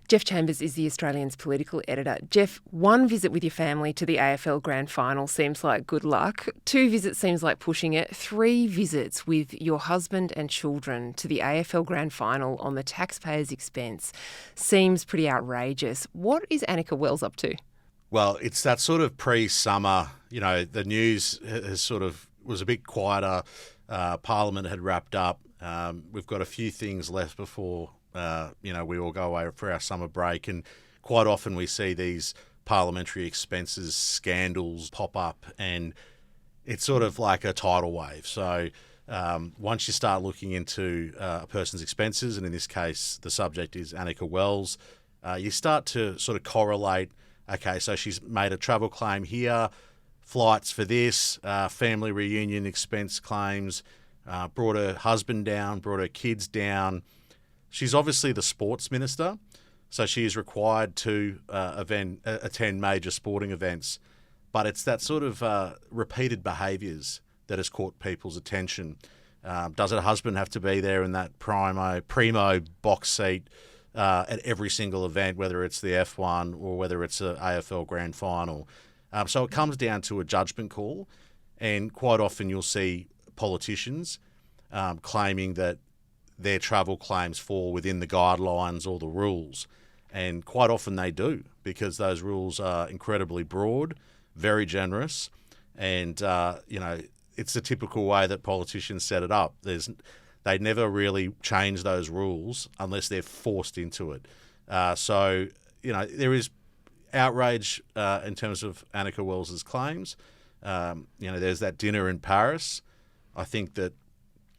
Jeff Chambers is the Australian's political editor. Jeff, one visit with your family to the AFL Grand Final seems like good luck. 2 visits seems like pushing it. 3 visits with your husband and children to the AFL Grand Final on the taxpayers' expense seems pretty outrageous. What is Anika Wells up to? Well, it's that sort of pre-summer, the news was a bit quieter. Parliament had wrapped up. We've got a few things left before we all go away for our summer break, and quite often we see these parliamentary expenses scandals pop up, and it's sort of like a tidal wave. So once you start looking into a person's expenses, and in this case the subject is Anika Wells, you start to sort of correlate, okay, so she's made a travel claim here, flights for this, family reunion expense claims, brought her husband down, brought her kids down. She's obviously the sports minister, so she is required to attend major sporting events. But it's that sort of repeated behaviours that has caught people's attention. Does her husband have to be there in that primo box seat at every single event, whether it's the F1 or whether it's an AFL Grand Final? So it comes down to a judgement call, and quite often you'll see politicians claiming that their travel claims fall within the guidelines or the rules. And quite often they do, because those rules are incredibly broad, very generous, and it's the typical way that politicians set it up. They never really change those rules unless they're forced into it. So there is outrage in terms of Anika Wells's claims. There's that dinner in Paris. I think that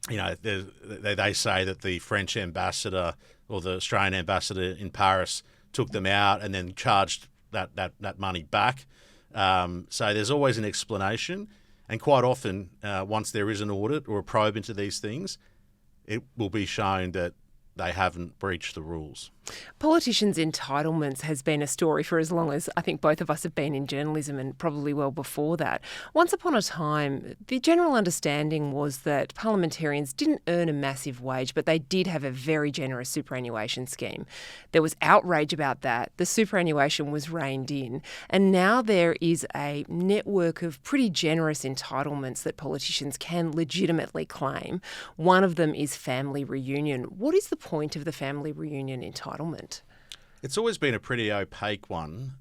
they say that the French ambassador or the Australian ambassador in Paris took them out and then charged that money back. So there's always an explanation, and quite often, once there is an audit or a probe into these things, it will be shown that they haven't breached the rules. Politicians' entitlements has been a story for as long as I think both of us have been in journalism, and probably well before that. Once upon a time, the general understanding was that parliamentarians didn't earn a massive wage, but they did have a very generous superannuation scheme. There was outrage about that. The superannuation was reined in, and now there is a network of pretty generous entitlements that politicians can legitimately claim. One of them is family reunion. What is the point of the family reunion entitlement? It's always been a pretty opaque one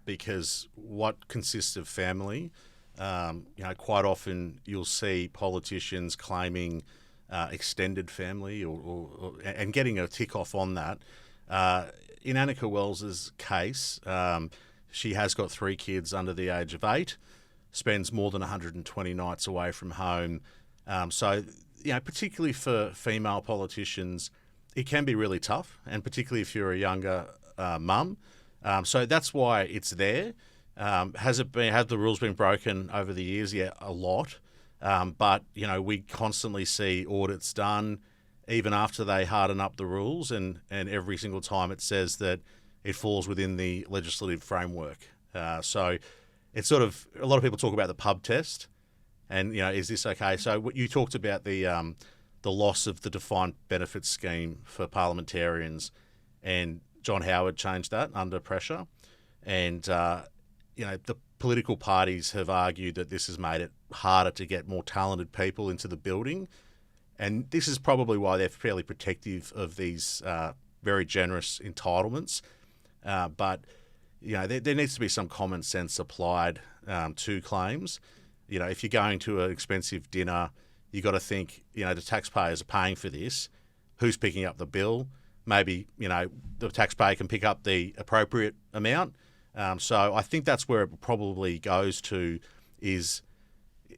because what consists of family, quite often you'll see politicians claiming extended family and getting a tick off on that. In Anika Wells's case, she has got 3 kids under the age of 8, spends more than 120 nights away from home. So particularly for female politicians, it can be really tough, and particularly if you're a younger mum. So that's why it's there. Have the rules been broken over the years? Yeah, a lot. But we constantly see audits done, even after they harden up the rules, and every single time it says that it falls within the legislative framework. So it's sort of, a lot of people talk about the pub test, and is this okay? So what you talked about the loss of the defined benefit scheme for parliamentarians, and John Howard changed that under pressure. And, the political parties have argued that this has made it harder to get more talented people into the building. And this is probably why they're fairly protective of these very generous entitlements. But there needs to be some common sense applied to claims. If you're going to an expensive dinner, you got to think, the taxpayers are paying for this. Who's picking up the bill? Maybe, the taxpayer can pick up the appropriate amount. So I think that's where it probably goes to, is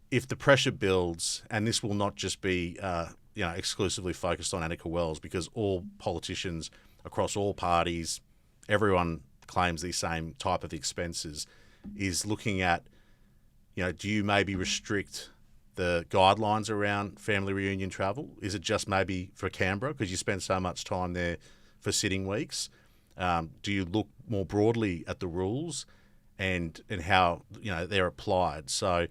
if the pressure builds, and this will not just be, exclusively focused on Anika Wells, because all politicians across all parties, everyone claims the same type of expenses, is looking at, do you maybe restrict the guidelines around family reunion travel? Is it just maybe for Canberra because you spend so much time there for sitting weeks? Do you look more broadly at the rules and how they're applied? So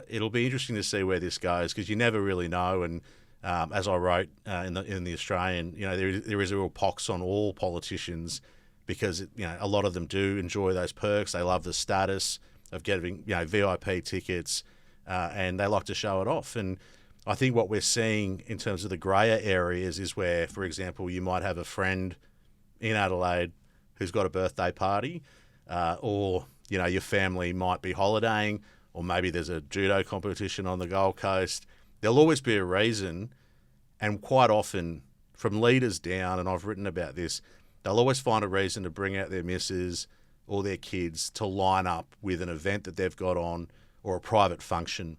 it'll be interesting to see where this goes, because you never really know. And as I wrote in the Australian, there is a real pox on all politicians because a lot of them do enjoy those perks. They love the status of getting VIP tickets, and they like to show it off. And I think what we're seeing in terms of the greyer areas is where, for example, you might have a friend in Adelaide who's got a birthday party, or your family might be holidaying, or maybe there's a judo competition on the Gold Coast. There'll always be a reason, and quite often from leaders down, and I've written about this, they'll always find a reason to bring out their missus or their kids to line up with an event that they've got on or a private function.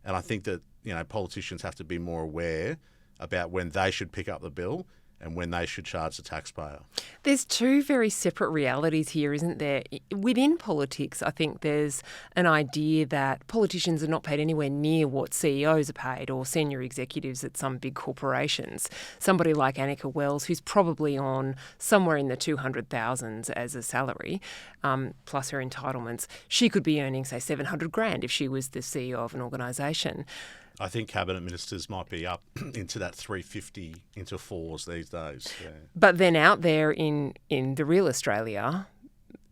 And I think that politicians have to be more aware about when they should pick up the bill and when they should charge the taxpayer. There's two very separate realities here, isn't there? Within politics, I think there's an idea that politicians are not paid anywhere near what CEOs are paid or senior executives at some big corporations. Somebody like Anika Wells, who's probably on somewhere in the 200,000s as a salary, plus her entitlements, she could be earning, say, 700 grand if she was the CEO of an organisation. I think cabinet ministers might be up into that 350 into fours these days. Yeah. But then out there in the real Australia,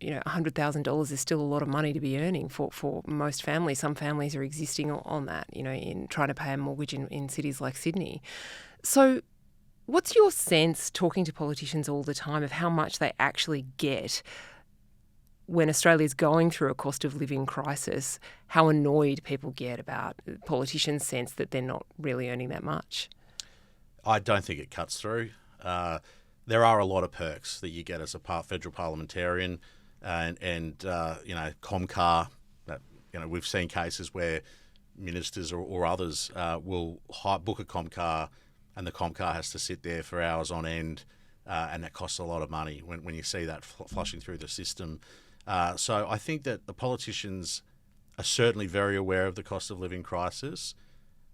$100,000 is still a lot of money to be earning for most families. Some families are existing on that, in trying to pay a mortgage in cities like Sydney. So what's your sense, talking to politicians all the time, of how much they actually get when Australia's going through a cost of living crisis, how annoyed people get about politicians' sense that they're not really earning that much? I don't think it cuts through. There are a lot of perks that you get as a federal parliamentarian, and Comcar. We've seen cases where ministers or others will book a Comcar, and the Comcar has to sit there for hours on end, and that costs a lot of money when you see that flushing through the system. So I think that the politicians are certainly very aware of the cost of living crisis.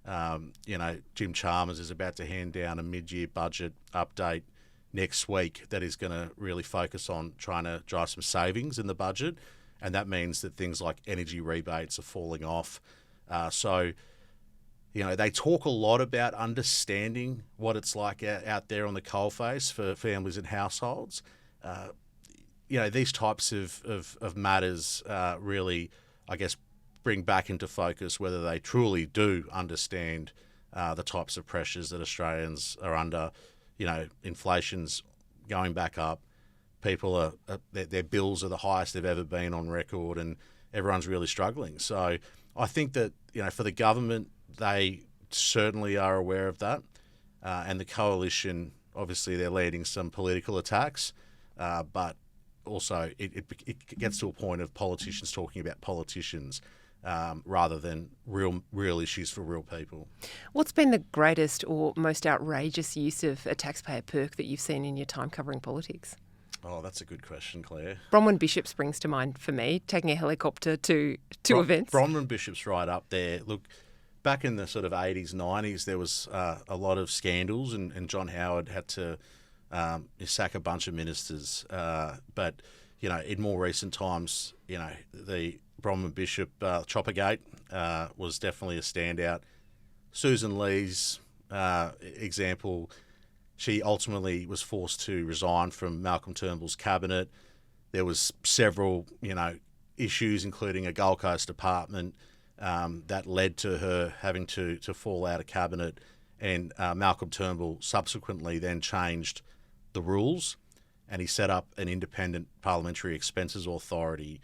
Jim Chalmers is about to hand down a mid-year budget update next week that is going to really focus on trying to drive some savings in the budget, and that means that things like energy rebates are falling off. So they talk a lot about understanding what it's like out there on the coalface for families and households. These types of matters really, I guess, bring back into focus whether they truly do understand the types of pressures that Australians are under. Inflation's going back up. People their bills are the highest they've ever been on record, and everyone's really struggling. So I think that, for the government, they certainly are aware of that. And the coalition, obviously, they're leading some political attacks, but also it gets to a point of politicians talking about politicians rather than real issues for real people. What's been the greatest or most outrageous use of a taxpayer perk that you've seen in your time covering politics? Oh, that's a good question, Claire. Bronwyn Bishop springs to mind for me, taking a helicopter to events. Bronwyn Bishop's right up there. Look, back in the sort of 80s, 90s, there was a lot of scandals, and John Howard had to sack a bunch of ministers. But, in more recent times, the Bronwyn Bishop Choppergate was definitely a standout. Susan Lee's example, she ultimately was forced to resign from Malcolm Turnbull's cabinet. There was several, issues, including a Gold Coast apartment that led to her having to fall out of cabinet. And Malcolm Turnbull subsequently then changed the rules, and he set up an independent parliamentary expenses authority.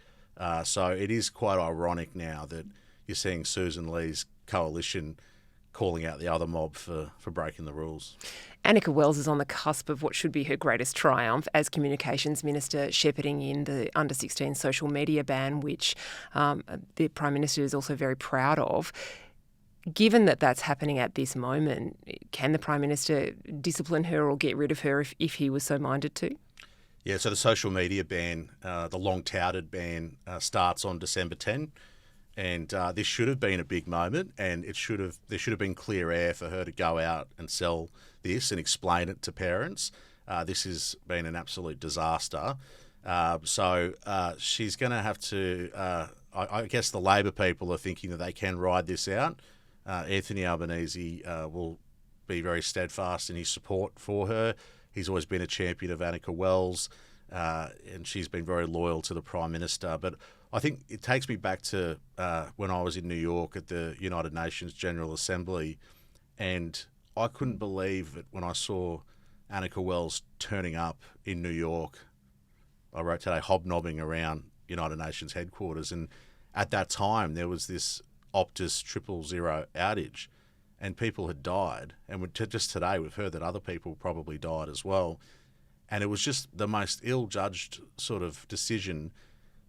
So it is quite ironic now that you're seeing Susan Lee's coalition calling out the other mob for breaking the rules. Anika Wells is on the cusp of what should be her greatest triumph as Communications Minister, shepherding in the under-16 social media ban, which the Prime Minister is also very proud of. Given that that's happening at this moment, can the Prime Minister discipline her or get rid of her if he was so minded to? Yeah, so the social media ban, the long-touted ban, starts on December 10. And this should have been a big moment, and there should have been clear air for her to go out and sell this and explain it to parents. This has been an absolute disaster. So she's going to have to, I guess the Labor people are thinking that they can ride this out. Anthony Albanese will be very steadfast in his support for her. He's always been a champion of Anika Wells. and she's been very loyal to the Prime Minister. But I think it takes me back to when I was in New York at the United Nations General Assembly, and I couldn't believe it when I saw Anika Wells turning up in New York. I wrote today, hobnobbing around United Nations headquarters, and at that time there was this Optus 000 outage, and people had died. And just today we've heard that other people probably died as well. And it was just the most ill-judged sort of decision.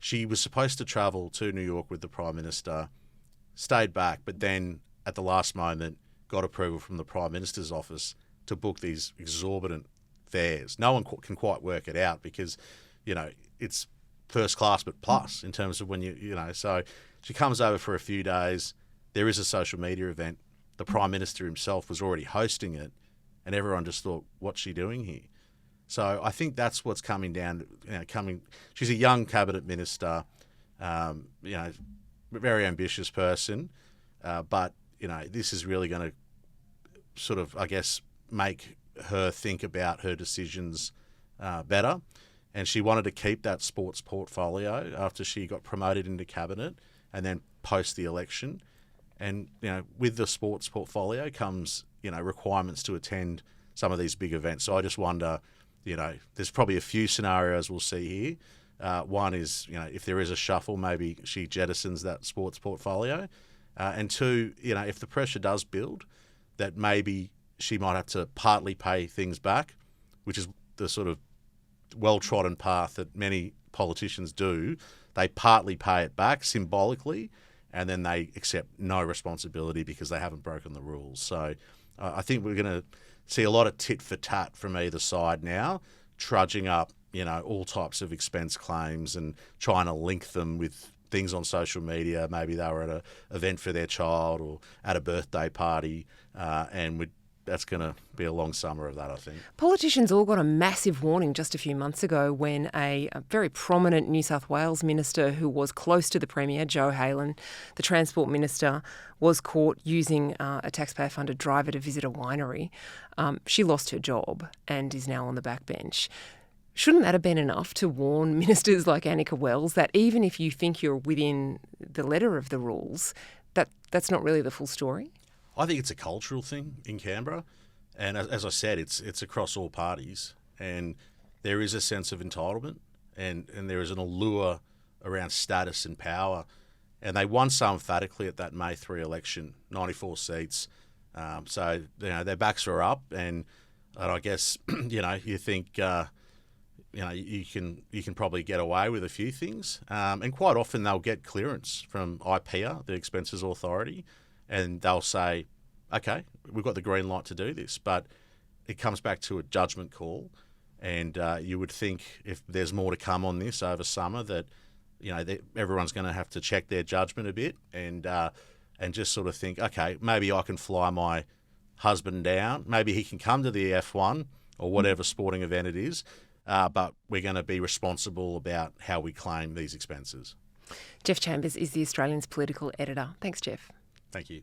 She was supposed to travel to New York with the Prime Minister, stayed back, but then at the last moment got approval from the Prime Minister's office to book these exorbitant fares. No one can quite work it out because, it's first class but plus in terms of when so she comes over for a few days. There is a social media event. The Prime Minister himself was already hosting it, and everyone just thought, what's she doing here? So I think that's what's coming down. She's a young cabinet minister, very ambitious person, but this is really going to sort of, I guess, make her think about her decisions better. And she wanted to keep that sports portfolio after she got promoted into cabinet and then post the election. And with the sports portfolio comes requirements to attend some of these big events. So I just wonder. There's probably a few scenarios we'll see here. One is, if there is a shuffle, maybe she jettisons that sports portfolio. And two, if the pressure does build, that maybe she might have to partly pay things back, which is the sort of well-trodden path that many politicians do. They partly pay it back symbolically, and then they accept no responsibility because they haven't broken the rules. So I think we're going to see a lot of tit for tat from either side now, trudging up, all types of expense claims and trying to link them with things on social media. Maybe they were at an event for their child or at a birthday party, and that's going to be a long summer of that, I think. Politicians all got a massive warning just a few months ago when a very prominent New South Wales minister who was close to the Premier, Joe Halen, the Transport Minister, was caught using a taxpayer-funded driver to visit a winery. She lost her job and is now on the backbench. Shouldn't that have been enough to warn ministers like Anika Wells that even if you think you're within the letter of the rules, that's not really the full story? I think it's a cultural thing in Canberra, and as I said, it's across all parties, and there is a sense of entitlement, and there is an allure around status and power, and they won so emphatically at that May 3 election, 94 seats, so their backs are up, and I guess you think you can probably get away with a few things, and quite often they'll get clearance from IPEA, the Expenses Authority. And they'll say, okay, we've got the green light to do this. But it comes back to a judgment call. And you would think if there's more to come on this over summer that, everyone's going to have to check their judgment a bit and just sort of think, okay, maybe I can fly my husband down. Maybe he can come to the F1 or whatever sporting event it is. But we're going to be responsible about how we claim these expenses. Jeff Chambers is the Australian's political editor. Thanks, Jeff. Thank you.